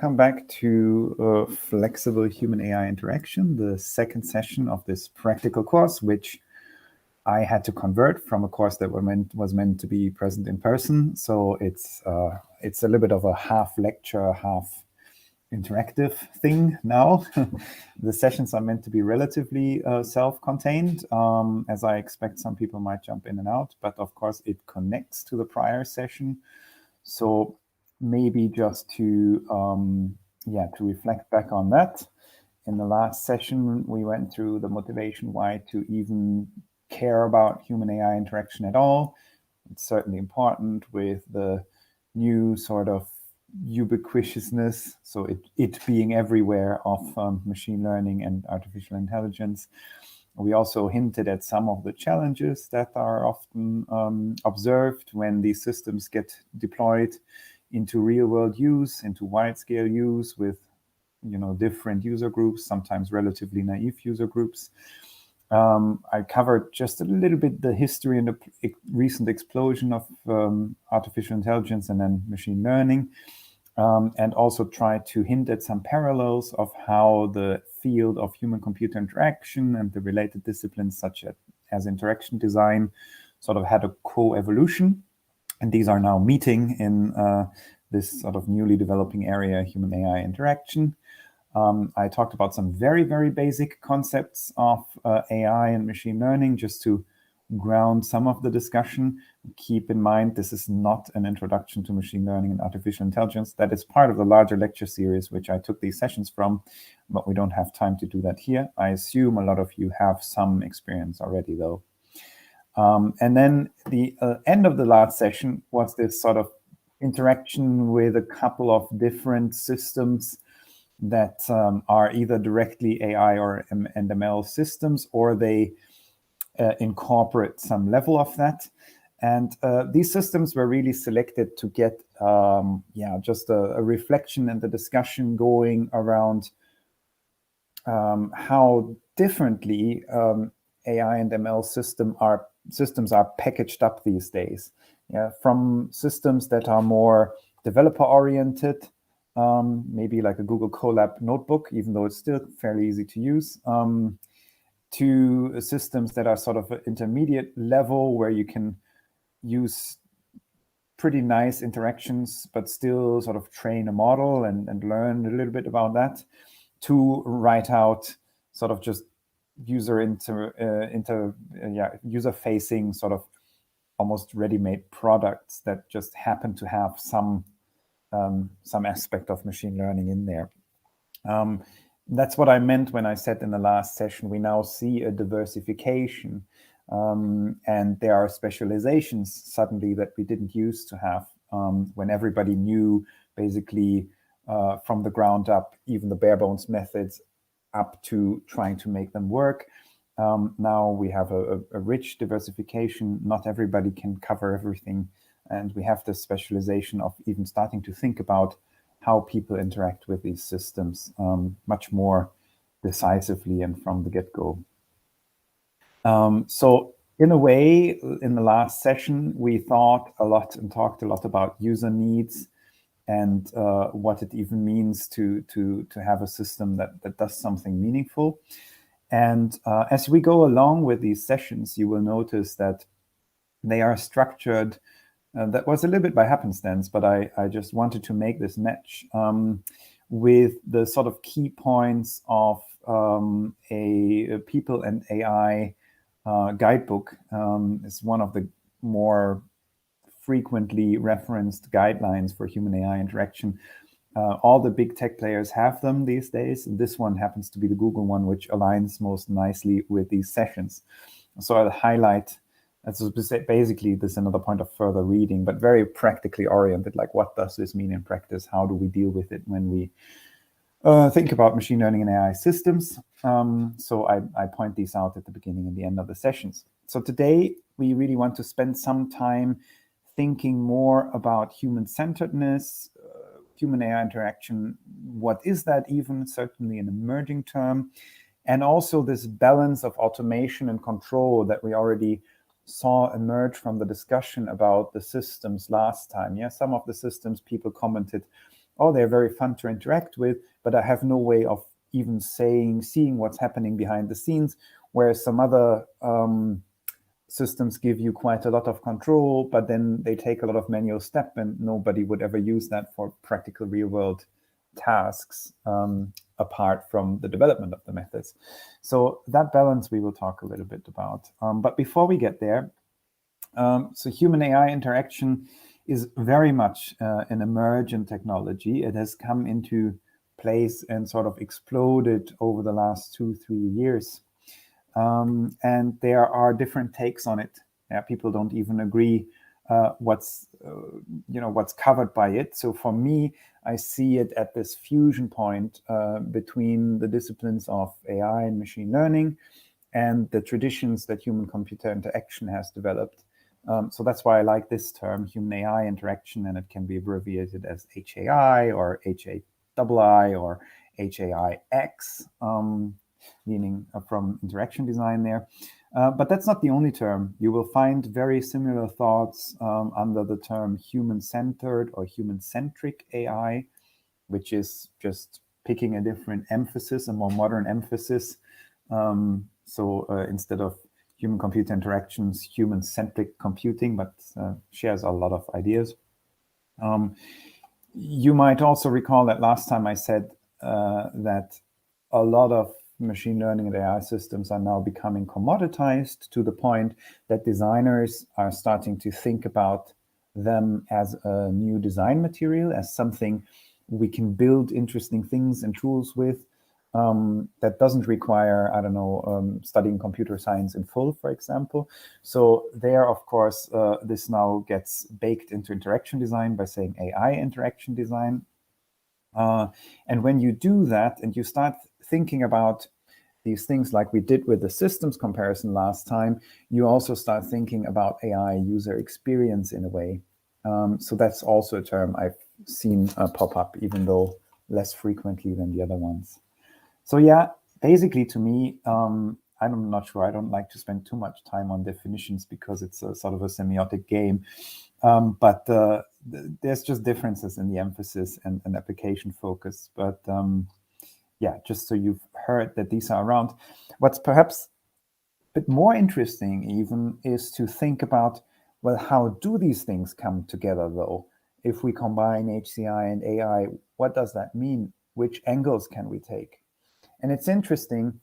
welcome back to Flexible Human-AI Interaction, the second session of this practical course, which I had to convert from a course that was meant to be present in person. So it's a little bit of a half lecture, half interactive thing now. The sessions are meant to be relatively self-contained, as I expect some people might jump in and out, but of course it connects to the prior session. So maybe just to reflect back on that. In the last session, we went through the motivation why to even care about human-AI interaction at all. It's certainly important with the new sort of ubiquitousness, so it being everywhere, of machine learning and artificial intelligence. We also hinted at some of the challenges that are often observed when these systems get deployed into real-world use, into wide-scale use with, different user groups, sometimes relatively naive user groups. I covered just a little bit the history and the recent explosion of artificial intelligence and then machine learning, and also tried to hint at some parallels of how the field of human-computer interaction and the related disciplines such as interaction design sort of had a co-evolution. And these are now meeting in this sort of newly developing area, human-AI interaction. I talked about some very, very basic concepts of AI and machine learning just to ground some of the discussion. Keep in mind, this is not an introduction to machine learning and artificial intelligence. That is part of the larger lecture series, which I took these sessions from, but we don't have time to do that here. I assume a lot of you have some experience already, though. And then the end of the last session was this sort of interaction with a couple of different systems that are either directly AI or ML systems, or they incorporate some level of that. And these systems were really selected to get just a reflection and the discussion going around how differently AI and ML systems are packaged up these days. From systems that are more developer-oriented, maybe like a Google Colab notebook, even though it's still fairly easy to use, to systems that are sort of an intermediate level where you can use pretty nice interactions, but still sort of train a model and learn a little bit about that, to write out sort of just user-facing sort of almost ready-made products that just happen to have some aspect of machine learning in there. That's what I meant when I said in the last session, we now see a diversification, and there are specializations suddenly that we didn't used to have, when everybody knew basically from the ground up, even the bare bones methods, up to trying to make them work. Now we have a rich diversification. Not everybody can cover everything. And we have this specialization of even starting to think about how people interact with these systems much more decisively and from the get-go. So in a way, in the last session, we thought a lot and talked a lot about user needs and what it even means to have a system that does something meaningful. And as we go along with these sessions, you will notice that they are structured. That was a little bit by happenstance, but I just wanted to make this match with the sort of key points of a People and AI guidebook. It's one of the more frequently referenced guidelines for human-AI interaction. All the big tech players have them these days, and this one happens to be the Google one, which aligns most nicely with these sessions. So I'll highlight. So basically, this is another point of further reading, but very practically oriented. Like, what does this mean in practice? How do we deal with it when we think about machine learning and AI systems? So I point these out at the beginning and the end of the sessions. So today, we really want to spend some time thinking more about human-centeredness, human-AI interaction. What is that even? Certainly an emerging term. And also this balance of automation and control that we already saw emerge from the discussion about the systems last time. Yeah, some of the systems people commented oh, they're very fun to interact with, but I have no way of even seeing what's happening behind the scenes, whereas some other systems give you quite a lot of control, but then they take a lot of manual step, and nobody would ever use that for practical real-world tasks apart from the development of the methods. So that balance we will talk a little bit about. But before we get there, so human AI interaction is very much an emergent technology. It has come into place and sort of exploded over the last 2-3 years. And there are different takes on it. Yeah, people don't even agree what's covered by it. So for me, I see it at this fusion point between the disciplines of AI and machine learning and the traditions that human-computer interaction has developed. So that's why I like this term, human-AI interaction, and it can be abbreviated as HAI or HAII or HAIX, meaning from interaction design there. But that's not the only term. You will find very similar thoughts under the term human-centered or human-centric AI, which is just picking a different emphasis, a more modern emphasis. So instead of human-computer interactions, human-centric computing, but shares a lot of ideas. You might also recall that last time I said that a lot of machine learning and AI systems are now becoming commoditized to the point that designers are starting to think about them as a new design material, as something we can build interesting things and tools with. That doesn't require, I don't know, studying computer science in full, for example. So there, of course, this now gets baked into interaction design by saying AI interaction design. And when you do that and you start thinking about these things like we did with the systems comparison last time, you also start thinking about AI user experience in a way. So that's also a term I've seen pop up, even though less frequently than the other ones. So yeah, basically to me, I'm not sure. I don't like to spend too much time on definitions because it's a sort of a semiotic game. But there's just differences in the emphasis and application focus. But yeah, just so you've heard that these are around. What's perhaps a bit more interesting even is to think about, well, how do these things come together though? If we combine HCI and AI, what does that mean? Which angles can we take? And it's interesting,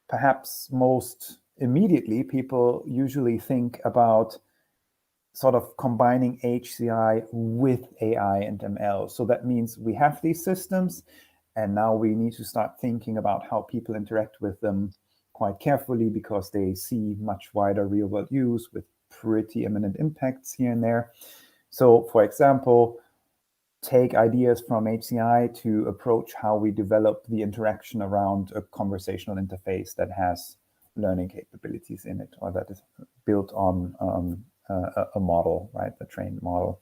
perhaps most immediately, people usually think about sort of combining HCI with AI and ML. So that means we have these systems, and now we need to start thinking about how people interact with them quite carefully because they see much wider real-world use with pretty eminent impacts here and there. So, for example, take ideas from HCI to approach how we develop the interaction around a conversational interface that has learning capabilities in it, or that is built on a model, right, a trained model.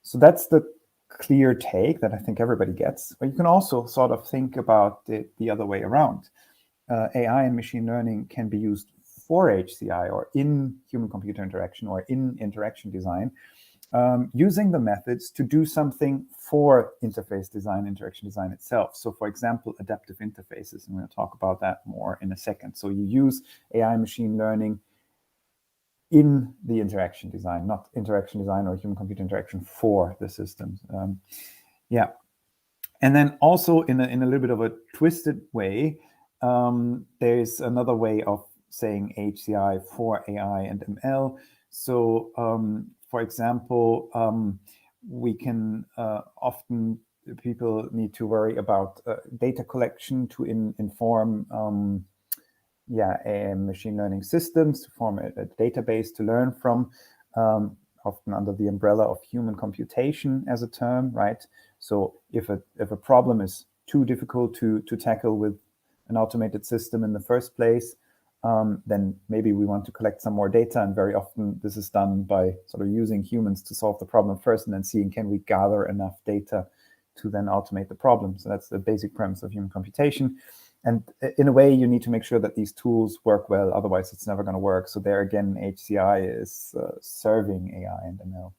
So that's the clear take that I think everybody gets. But you can also sort of think about it the other way around. AI and machine learning can be used for HCI or in human-computer interaction or in interaction design, using the methods to do something for interface design, interaction design itself. So for example, adaptive interfaces, and we'll talk about that more in a second. So you use AI machine learning in the interaction design, not interaction design or human-computer interaction for the systems. Yeah. And then also in a little bit of a twisted way, there's another way of saying HCI for AI and ML. So for example, we can often, people need to worry about data collection to inform machine learning systems, to form a database to learn from, often under the umbrella of human computation as a term, right? So if a problem is too difficult to tackle with an automated system in the first place, then maybe we want to collect some more data, and very often this is done by sort of using humans to solve the problem first and then seeing, can we gather enough data to then automate the problem? So that's the basic premise of human computation. And in a way, you need to make sure that these tools work well, otherwise it's never going to work. So there again, HCI is serving AI and ML.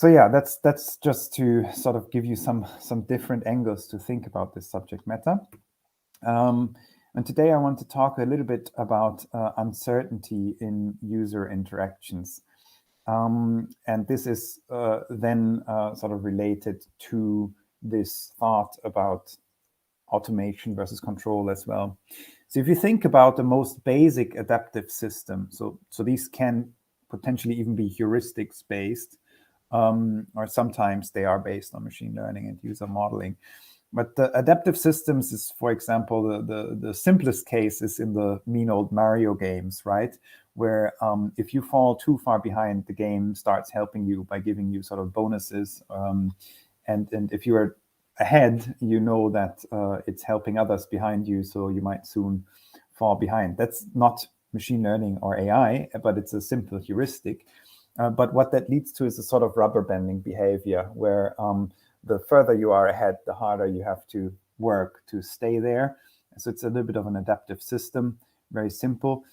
So yeah, that's just to sort of give you some different angles to think about this subject matter. And today I want to talk a little bit about uncertainty in user interactions. And this is then sort of related to this thought about automation versus control as well. So if you think about the most basic adaptive system, so these can potentially even be heuristics based, or sometimes they are based on machine learning and user modeling. But the adaptive systems is, for example, the simplest case is in the mean old Mario games, right? Where if you fall too far behind, the game starts helping you by giving you sort of bonuses. And if you are ahead, you know that it's helping others behind you, so you might soon fall behind. That's not machine learning or AI, but it's a simple heuristic. But what that leads to is a sort of rubber banding behavior where the further you are ahead, the harder you have to work to stay there. So it's a little bit of an adaptive system, very simple.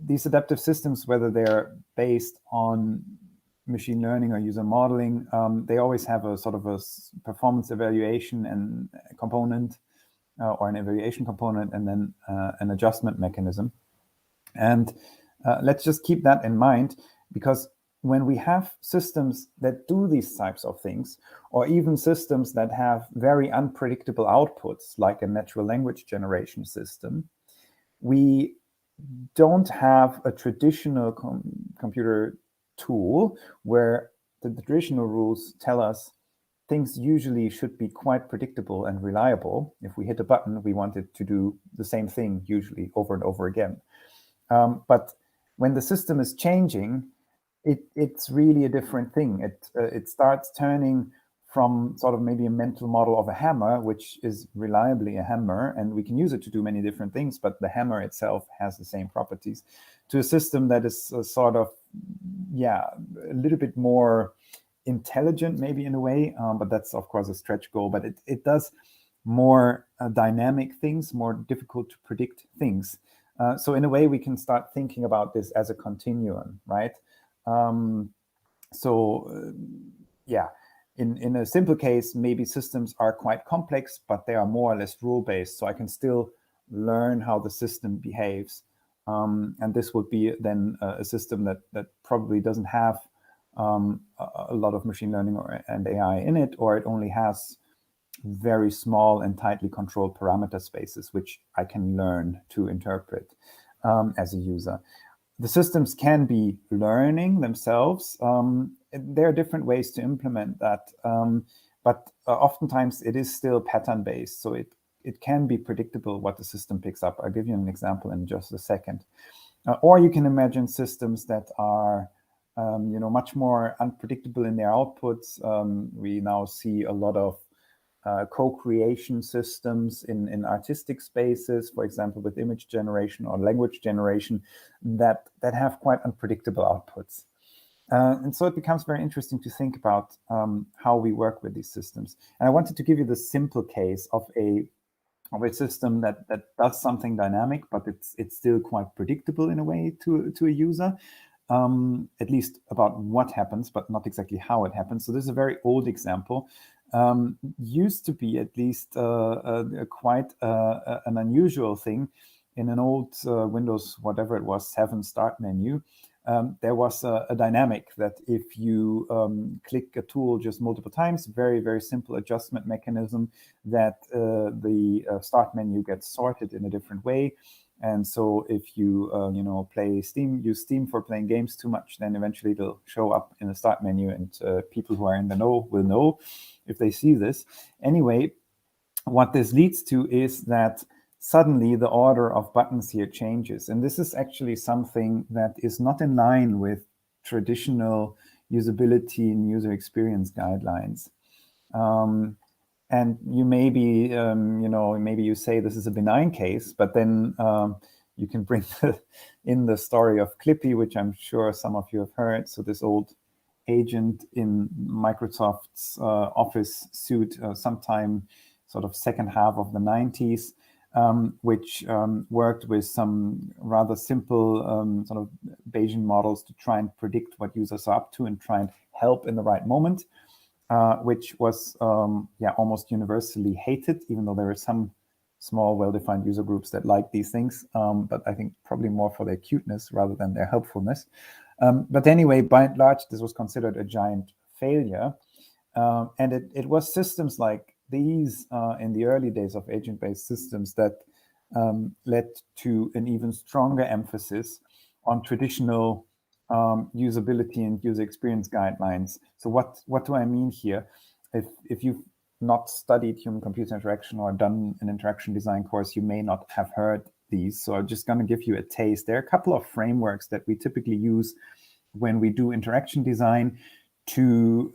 These adaptive systems, whether they're based on machine learning or user modeling, they always have a sort of a performance evaluation and component or an evaluation component, and then an adjustment mechanism. And let's just keep that in mind, because when we have systems that do these types of things, or even systems that have very unpredictable outputs, like a natural language generation system, we don't have a traditional computer tool where the traditional rules tell us things usually should be quite predictable and reliable. If we hit a button, we want it to do the same thing, usually over and over again. But when the system is changing, it's really a different thing. It starts turning from sort of maybe a mental model of a hammer, which is reliably a hammer, and we can use it to do many different things, but the hammer itself has the same properties, to a system that is sort of, yeah, a little bit more intelligent, maybe in a way, but that's of course a stretch goal. But it does more dynamic things, more difficult to predict things. So in a way, we can start thinking about this as a continuum, right? Yeah, in a simple case, maybe systems are quite complex, but they are more or less rule-based. So I can still learn how the system behaves. And this would be then a system that probably doesn't have a lot of machine learning and AI in it, or it only has very small and tightly controlled parameter spaces, which I can learn to interpret as a user. The systems can be learning themselves. There are different ways to implement that, but oftentimes it is still pattern-based, so it can be predictable what the system picks up. I'll give you an example in just a second. Or you can imagine systems that are much more unpredictable in their outputs. We now see a lot of co-creation systems in artistic spaces, for example, with image generation or language generation, that have quite unpredictable outputs. And so it becomes very interesting to think about how we work with these systems. And I wanted to give you the simple case of a system that does something dynamic, but it's still quite predictable in a way to a user, at least about what happens, but not exactly how it happens. So this is a very old example. Used to be at least quite an unusual thing. In an old Windows, whatever it was, 7 start menu, there was a dynamic that if you click a tool just multiple times, very, very simple adjustment mechanism, that the start menu gets sorted in a different way. And so if you use Steam for playing games too much, then eventually it'll show up in the start menu, and people who are in the know will know if they see this. Anyway, what this leads to is that suddenly the order of buttons here changes. And this is actually something that is not in line with traditional usability and user experience guidelines. And you maybe, maybe you say this is a benign case, but then you can bring in the story of Clippy, which I'm sure some of you have heard. So this old agent in Microsoft's Office suite, sometime sort of second half of the 90s. which worked with some rather simple sort of Bayesian models to try and predict what users are up to and try and help in the right moment, which was almost universally hated, even though there are some small, well-defined user groups that like these things, but I think probably more for their cuteness rather than their helpfulness. But anyway, by and large, this was considered a giant failure. And it was systems like these in the early days of agent-based systems that led to an even stronger emphasis on traditional usability and user experience guidelines. So what do I mean here? If you've not studied human-computer interaction or done an interaction design course, you may not have heard these. So I'm just going to give you a taste. There are a couple of frameworks that we typically use when we do interaction design to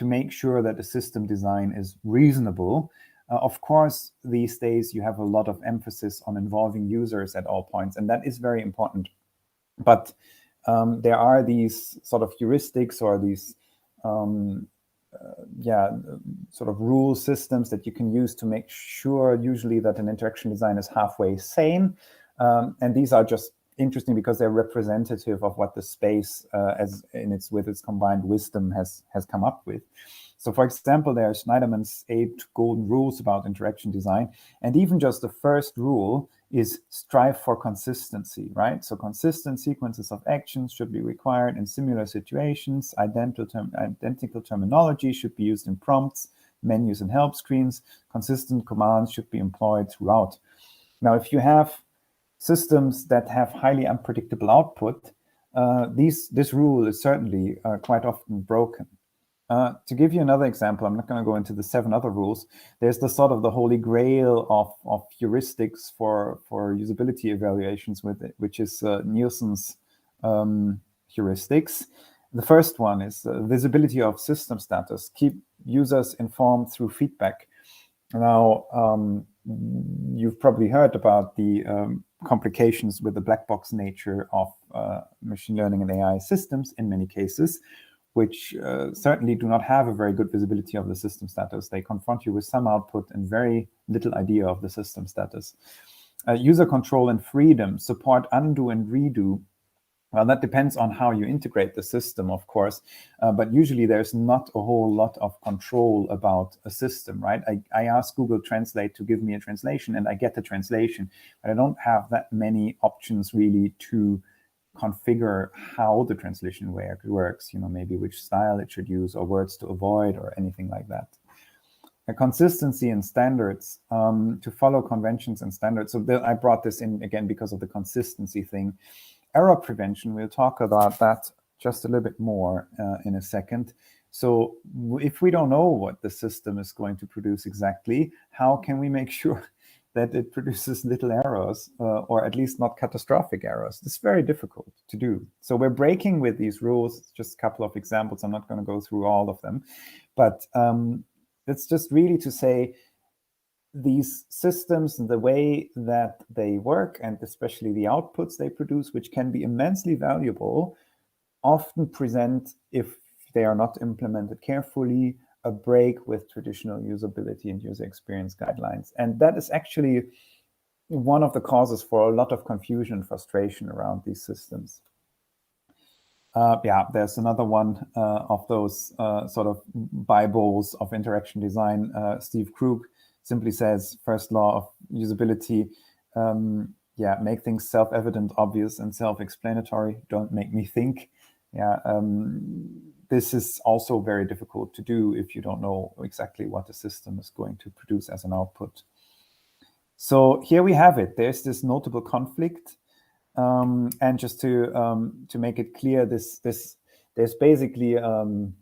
make sure that the system design is reasonable. Of course, these days you have a lot of emphasis on involving users at all points, and that is very important. But there are these sort of heuristics or these sort of rule systems that you can use to make sure usually that an interaction design is halfway sane. And these are just interesting because they're representative of what the space with its combined wisdom has come up with. So for example, there are Schneiderman's 8 golden rules about interaction design. And even just the first rule is strive for consistency, right? So consistent sequences of actions should be required in similar situations. Identical terminology should be used in prompts, menus, and help screens. Consistent commands should be employed throughout. Now, if you have systems that have highly unpredictable output, this rule is certainly quite often broken. To give you another example, I'm not going to go into the 7 other rules. There's the sort of the holy grail of heuristics for usability evaluations with it, which is Nielsen's heuristics. The first one is visibility of system status. Keep users informed through feedback. Now, you've probably heard about the complications with the black box nature of machine learning and AI systems in many cases, which certainly do not have a very good visibility of the system status. They confront you with some output and very little idea of the system status. User control and freedom, support undo and redo. Well, that depends on how you integrate the system, of course, but usually there's not a whole lot of control about a system, right? I ask Google Translate to give me a translation and I get the translation, but I don't have that many options really to configure how the translation works, maybe which style it should use or words to avoid or anything like that. A consistency in standards, to follow conventions and standards. So I brought this in again because of the consistency thing. Error prevention, we'll talk about that just a little bit more in a second. So if we don't know what the system is going to produce exactly, how can we make sure that it produces little errors or at least not catastrophic errors? It's very difficult to do. So we're breaking with these rules. Just a couple of examples. I'm not going to go through all of them, but it's just really to say these systems and the way that they work, and especially the outputs they produce, which can be immensely valuable, often present, if they are not implemented carefully, a break with traditional usability and user experience guidelines. And that is actually one of the causes for a lot of confusion and frustration around these systems. There's another one of those sort of Bibles of interaction design. Steve Krug simply says, first law of usability, make things self-evident, obvious, and self-explanatory. Don't make me think. This is also very difficult to do if you don't know exactly what the system is going to produce as an output. So here we have it. There's this notable conflict. And just to make it clear, there's basically an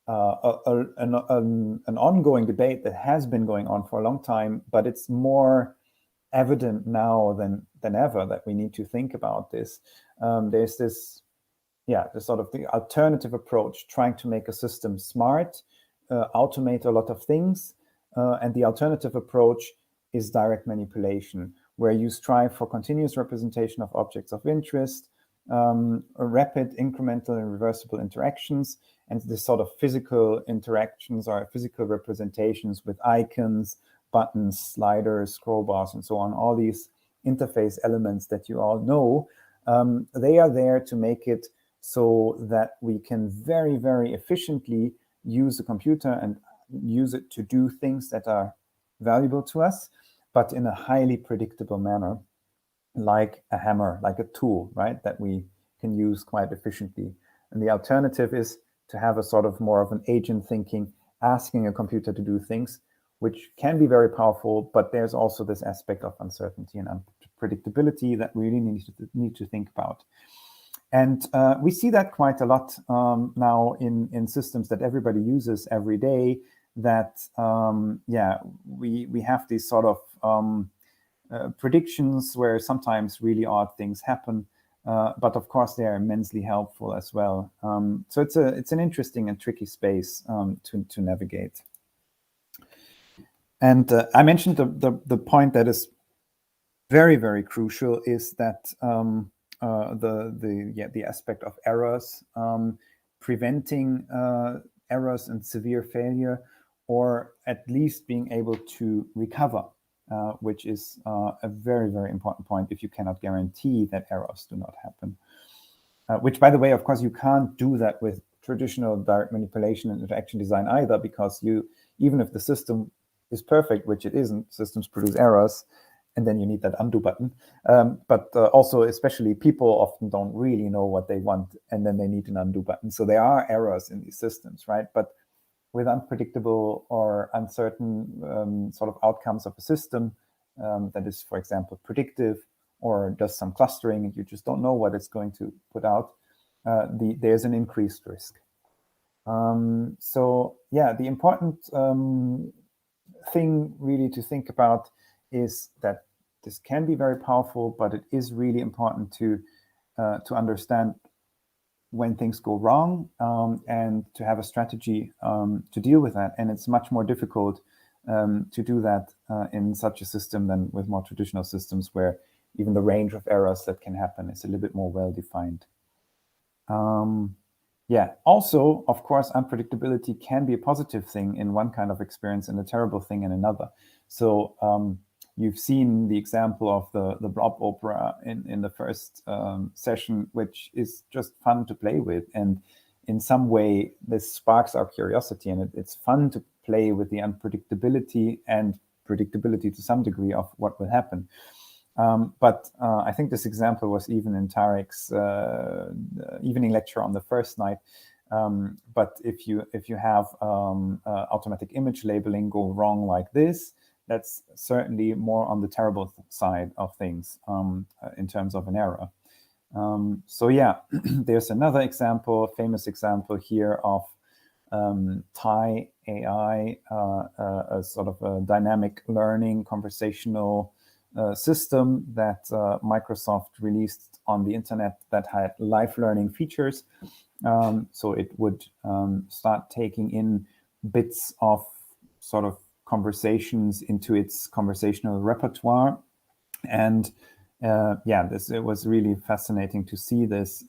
ongoing debate that has been going on for a long time, but it's more evident now than ever that we need to think about this. There's this sort of the alternative approach, trying to make a system smart, automate a lot of things, and the alternative approach is direct manipulation, where you strive for continuous representation of objects of interest, rapid, incremental, and reversible interactions, and this sort of physical interactions or physical representations with icons, buttons, sliders, scroll bars, and so on, all these interface elements that you all know, they are there to make it so that we can very, very efficiently use the computer and use it to do things that are valuable to us, but in a highly predictable manner, like a hammer, like a tool, right, that we can use quite efficiently. And the alternative is to have a sort of more of an agent thinking, asking a computer to do things, which can be very powerful, but there's also this aspect of uncertainty and unpredictability that we really need to think about. And we see that quite a lot now in systems that everybody uses every day, that, we have these sort of predictions where sometimes really odd things happen, but of course they're immensely helpful as well. So it's an interesting and tricky space to navigate. And I mentioned the point that is very, very crucial is that the aspect of errors, preventing errors and severe failure, or at least being able to recover, which is a very, very important point if you cannot guarantee that errors do not happen. Which, by the way, of course, you can't do that with traditional direct manipulation and interaction design either, because even if the system is perfect, which it isn't, systems produce errors, and then you need that undo button. But also, especially, people often don't really know what they want, and then they need an undo button. So there are errors in these systems, right? But with unpredictable or uncertain sort of outcomes of a system that is, for example, predictive or does some clustering, and you just don't know what it's going to put out, there's an increased risk. So yeah, the important thing really to think about is that this can be very powerful, but it is really important to understand when things go wrong, and to have a strategy to deal with that. And it's much more difficult to do that in such a system than with more traditional systems, where even the range of errors that can happen is a little bit more well-defined. Also, of course, unpredictability can be a positive thing in one kind of experience and a terrible thing in another. So you've seen the example of the blob opera in the first session, which is just fun to play with. And in some way, this sparks our curiosity, and it's fun to play with the unpredictability and predictability to some degree of what will happen. But I think this example was even in Tarek's evening lecture on the first night. But if you have automatic image labeling go wrong like this, that's certainly more on the terrible side of things in terms of an error. So yeah, there's another example, famous example here of TAI AI, a sort of a dynamic learning conversational system that Microsoft released on the internet that had live learning features. So it would start taking in bits of sort of conversations into its conversational repertoire. And it was really fascinating to see this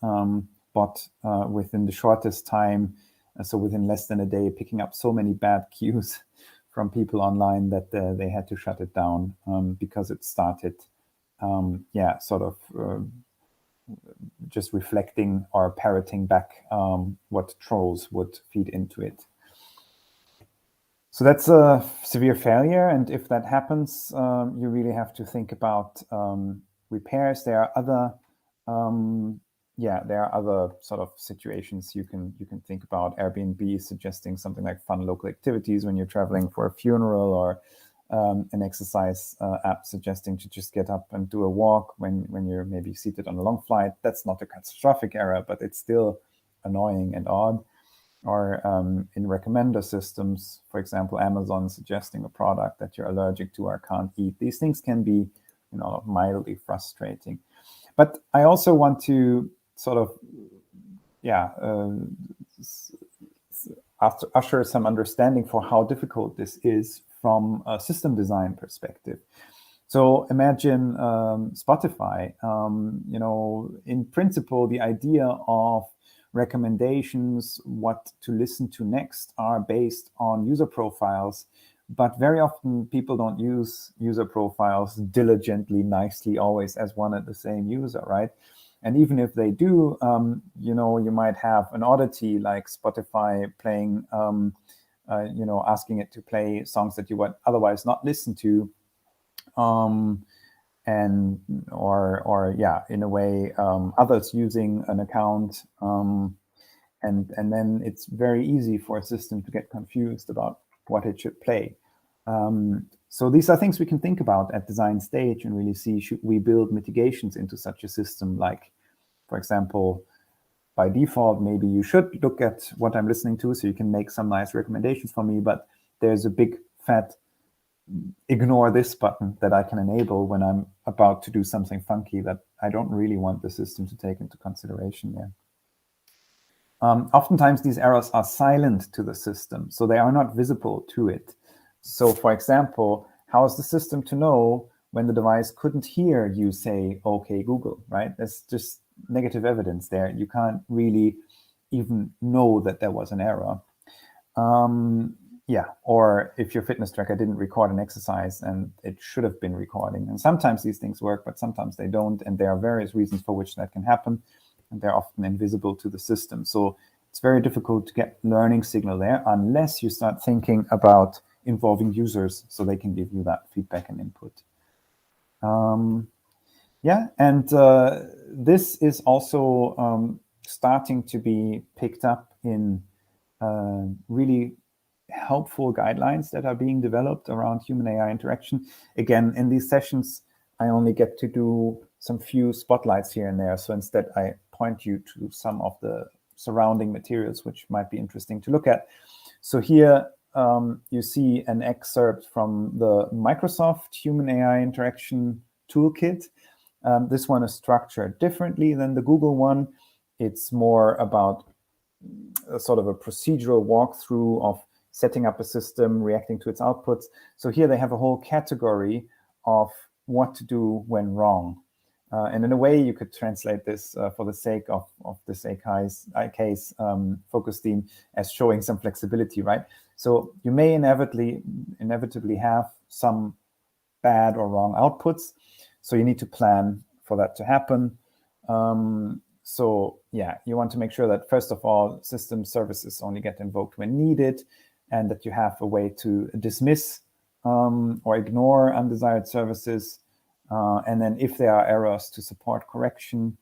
bot within the shortest time, so within less than a day, picking up so many bad cues from people online that they had to shut it down because it started just reflecting or parroting back what trolls would feed into it. So that's a severe failure, and if that happens, you really have to think about repairs. There are other sort of situations you can think about. Airbnb suggesting something like fun local activities when you're traveling for a funeral, or an exercise app suggesting to just get up and do a walk when you're maybe seated on a long flight. That's not a catastrophic error, but it's still annoying and odd. Or in recommender systems, for example, Amazon suggesting a product that you're allergic to or can't eat. These things can be, mildly frustrating. But I also want to sort of, usher some understanding for how difficult this is from a system design perspective. So imagine Spotify. In principle, the idea of recommendations, what to listen to next, are based on user profiles, But very often people don't use user profiles diligently, nicely, always as one and the same user, right? And even if they do, you might have an oddity like Spotify playing, asking it to play songs that you would otherwise not listen to. In a way, others using an account, and then it's very easy for a system to get confused about what it should play. So these are things we can think about at design stage and really see, should we build mitigations into such a system? Like, for example, by default, maybe you should look at what I'm listening to so you can make some nice recommendations for me, but there's a big fat ignore this button that I can enable when I'm about to do something funky that I don't really want the system to take into consideration there. Oftentimes these errors are silent to the system, so they are not visible to it. So for example, how is the system to know when the device couldn't hear you say, okay, Google, right? There's just negative evidence there. You can't really even know that there was an error. Or if your fitness tracker didn't record an exercise and it should have been recording. And sometimes these things work, but sometimes they don't. And there are various reasons for which that can happen. And they're often invisible to the system. So it's very difficult to get learning signal there unless you start thinking about involving users so they can give you that feedback and input. This is also starting to be picked up in really helpful guidelines that are being developed around human AI interaction. Again, in these sessions, I only get to do some few spotlights here and there. So instead, I point you to some of the surrounding materials, which might be interesting to look at. So here you see an excerpt from the Microsoft Human AI Interaction Toolkit. This one is structured differently than the Google one. It's more about a sort of a procedural walkthrough of setting up a system, reacting to its outputs. So here they have a whole category of what to do when wrong. And in a way, you could translate this for the sake of this IK's focus theme as showing some flexibility, right? So you may inevitably have some bad or wrong outputs. So you need to plan for that to happen. You want to make sure that, first of all, system services only get invoked when needed, and that you have a way to dismiss or ignore undesired services. And then if there are errors, to support correction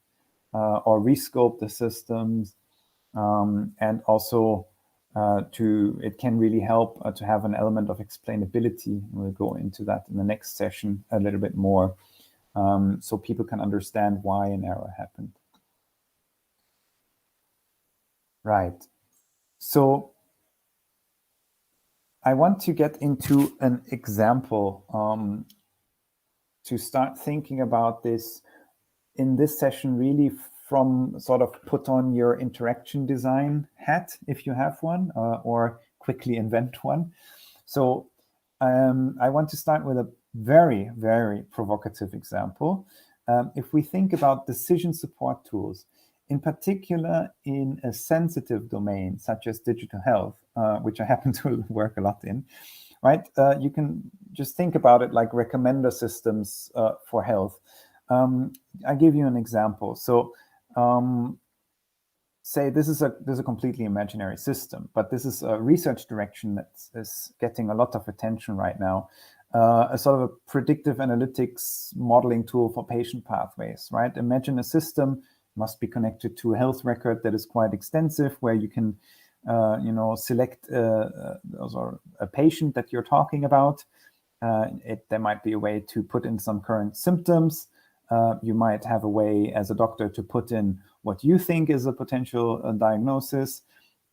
or rescope the systems. And also it can really help to have an element of explainability. We'll go into that in the next session a little bit more, so people can understand why an error happened. Right. So I want to get into an example to start thinking about this in this session, really from sort of put on your interaction design hat, if you have one, or quickly invent one. So I want to start with a very, very provocative example. If we think about decision support tools, in particular in a sensitive domain such as digital health, which I happen to work a lot in, right? You can just think about it like recommender systems for health. I give you an example. So say this is a completely imaginary system, but this is a research direction that is getting a lot of attention right now. A sort of a predictive analytics modeling tool for patient pathways, right? Imagine a system must be connected to a health record that is quite extensive, where you can, select a patient that you're talking about. There might be a way to put in some current symptoms. You might have a way as a doctor to put in what you think is a potential diagnosis,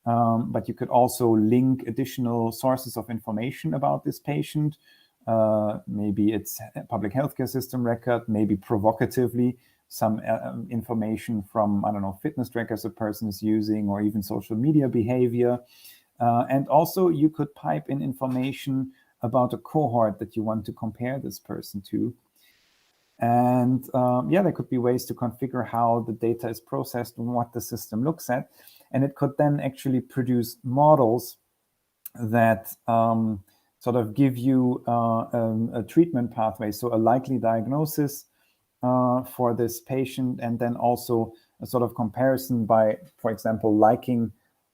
but you could also link additional sources of information about this patient. Maybe it's a public healthcare system record, maybe provocatively some information from, I don't know, fitness trackers a person is using, or even social media behavior. And also you could pipe in information about a cohort that you want to compare this person to. And there could be ways to configure how the data is processed and what the system looks at. And it could then actually produce models that sort of give you a treatment pathway, so a likely diagnosis for this patient, and then also a sort of comparison by, for example, liking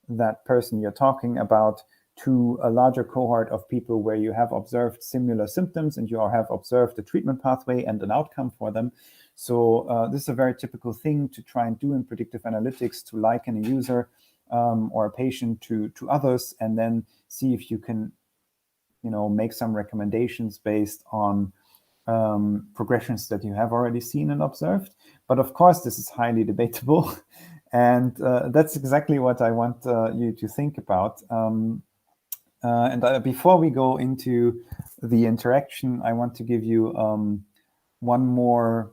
that person you're talking about to a larger cohort of people where you have observed similar symptoms and you have observed a treatment pathway and an outcome for them. So this is a very typical thing to try and do in predictive analytics, to liken a user or a patient to others, and then see if you can, make some recommendations based on progressions that you have already seen and observed. But of course, this is highly debatable. And that's exactly what I want you to think about. Before we go into the interaction, I want to give you one more,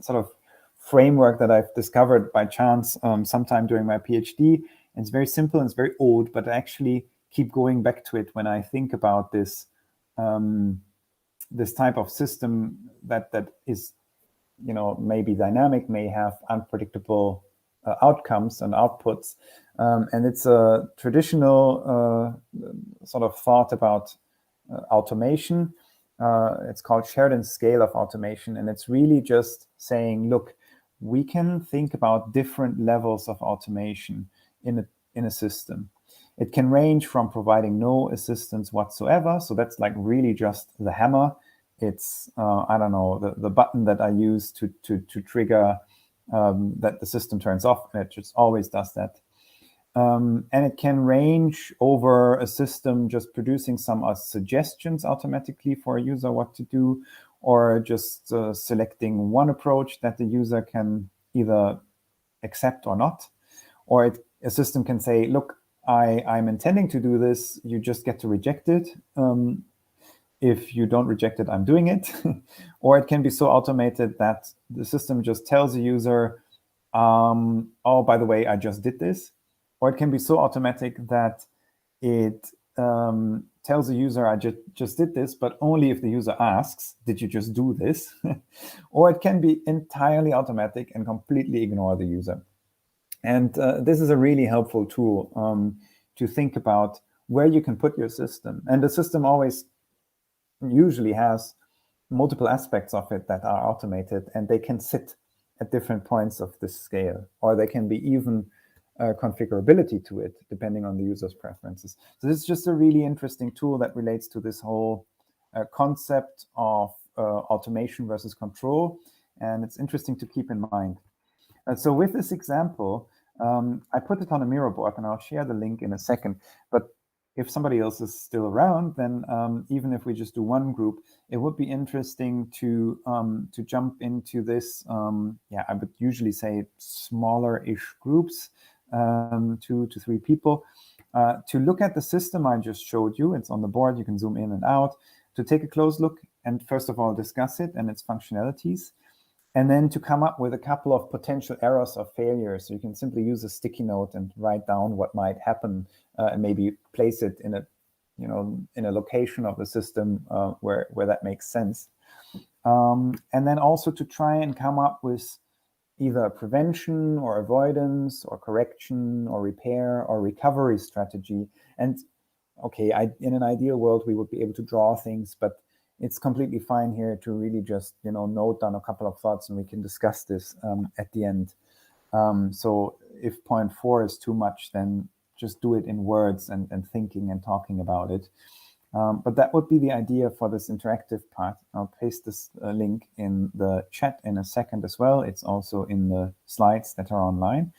sort of framework that I've discovered by chance sometime during my PhD. And it's very simple and it's very old, but I actually keep going back to it when I think about this this type of system that is, maybe dynamic, may have unpredictable outcomes and outputs. And it's a traditional sort of thought about automation. It's called shared and scale of automation. And it's really just saying, look, we can think about different levels of automation in a system. It can range from providing no assistance whatsoever. So that's like really just the hammer. It's, I don't know, the button that I use to trigger that the system turns off, and it just always does that. And it can range over a system just producing some suggestions automatically for a user what to do, or just selecting one approach that the user can either accept or not. Or a system can say, look, I'm intending to do this, you just get to reject it. If you don't reject it, I'm doing it. Or it can be so automated that the system just tells the user, oh, by the way, I just did this. Or it can be so automatic that it tells the user, I just did this, but only if the user asks, did you just do this? Or it can be entirely automatic and completely ignore the user. And this is a really helpful tool to think about where you can put your system. And the system always usually has multiple aspects of it that are automated, and they can sit at different points of the scale, or they can be even configurability to it, depending on the user's preferences. So this is just a really interesting tool that relates to this whole concept of automation versus control. And it's interesting to keep in mind. So with this example, I put it on a Miro board, and I'll share the link in a second. But if somebody else is still around, then even if we just do one group, it would be interesting to jump into this. I would usually say smaller-ish groups, 2 to 3 people, to look at the system I just showed you. It's on the board. You can zoom in and out to take a close look and first of all discuss it and its functionalities. And then to come up with a couple of potential errors or failures. So you can simply use a sticky note and write down what might happen and maybe place it in a location of the system where that makes sense. And then also to try and come up with either prevention or avoidance or correction or repair or recovery strategy. And okay, in an ideal world, we would be able to draw things, but it's completely fine here to really just, note down a couple of thoughts, and we can discuss this at the end. So if point 4 is too much, then just do it in words and thinking and talking about it. But that would be the idea for this interactive part. I'll paste this link in the chat in a second as well. It's also in the slides that are online.